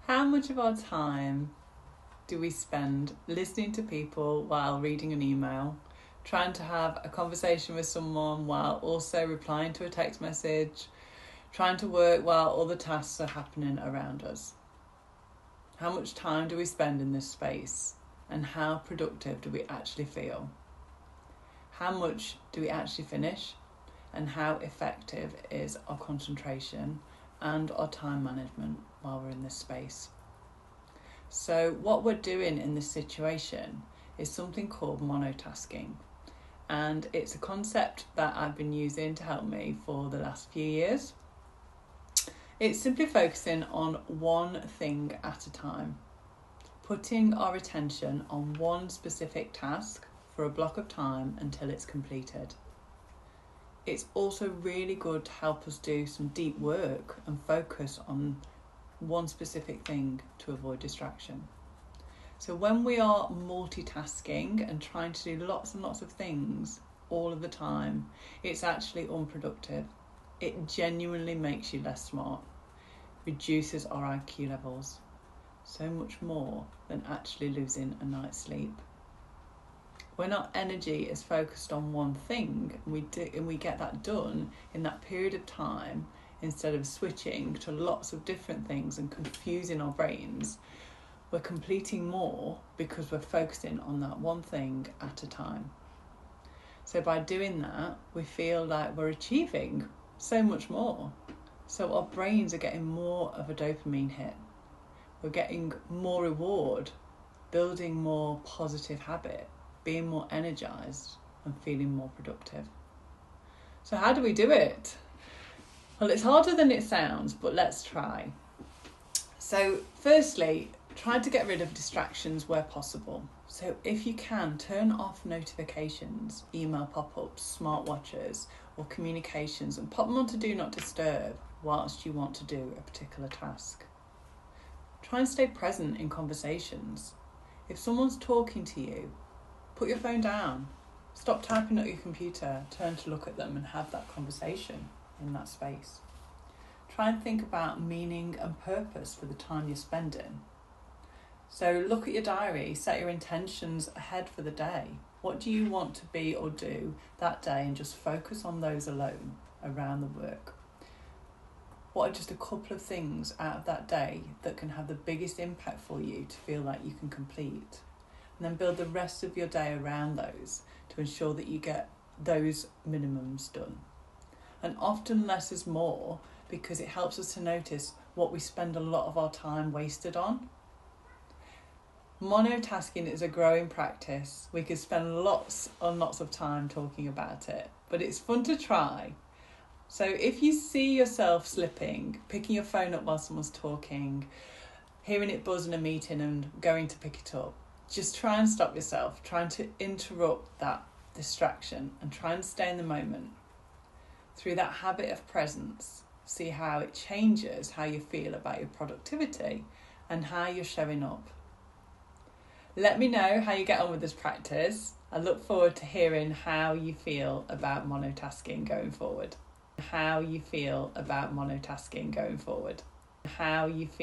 How much of our time do we spend listening to people while reading an email, trying to have a conversation with someone while also replying to a text message, trying to work while other tasks are happening around us? How much time do we spend in this space, and how productive do we actually feel? How much do we actually finish, and how effective is our concentration and our time management while we're in this space? So what we're doing in this situation is something called monotasking, and it's a concept that I've been using to help me for the last few years. It's simply focusing on one thing at a time, putting our attention on one specific task for a block of time until it's completed. It's also really good to help us do some deep work and focus on one specific thing to avoid distraction. So when we are multitasking and trying to do lots and lots of things all of the time, it's actually unproductive. It genuinely makes you less smart, reduces our IQ levels, so much more than actually losing a night's sleep. When our energy is focused on one thing and we get that done in that period of time, instead of switching to lots of different things and confusing our brains, we're completing more because we're focusing on that one thing at a time. So by doing that, we feel like we're achieving so much more. So our brains are getting more of a dopamine hit. We're getting more reward, building more positive habit, being more energized and feeling more productive. So how do we do it? Well, it's harder than it sounds, but let's try. So firstly, try to get rid of distractions where possible. So if you can, turn off notifications, email pop-ups, smartwatches or communications, and pop them on to do not disturb whilst you want to do a particular task. Try and stay present in conversations. If someone's talking to you, put your phone down, stop typing at your computer, turn to look at them and have that conversation in that space. Try and think about meaning and purpose for the time you're spending. So look at your diary, set your intentions ahead for the day. What do you want to be or do that day, and just focus on those alone around the work. What are just a couple of things out of that day that can have the biggest impact for you to feel like you can complete? And then build the rest of your day around those to ensure that you get those minimums done. And often less is more, because it helps us to notice what we spend a lot of our time wasted on. Monotasking is a growing practice. We could spend lots and lots of time talking about it, but it's fun to try. So if you see yourself slipping, picking your phone up while someone's talking, hearing it buzz in a meeting and going to pick it up, just try and stop yourself, trying to interrupt that distraction and try and stay in the moment. Through that habit of presence, see how it changes how you feel about your productivity and how you're showing up. Let me know how you get on with this practice. I look forward to hearing how you feel about monotasking going forward. How you feel about monotasking going forward. How you feel